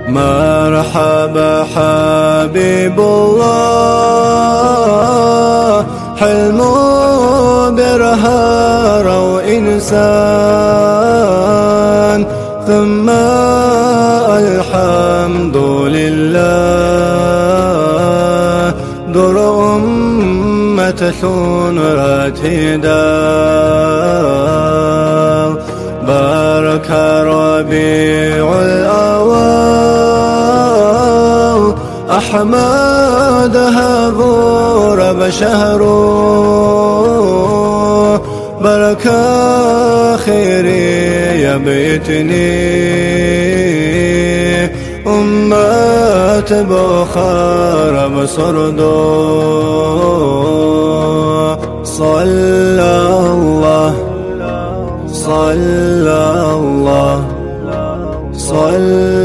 مرحبا حبيب الله، حلم برهار وإنسان، ثم الحمد لله، دور أمة ثنرات هداه. بارك ربيع الأوال، أحمدها غرب شهره، بارك خيري يا بيتني، أمة بخار بصردو. صلى الله صلى الله صلى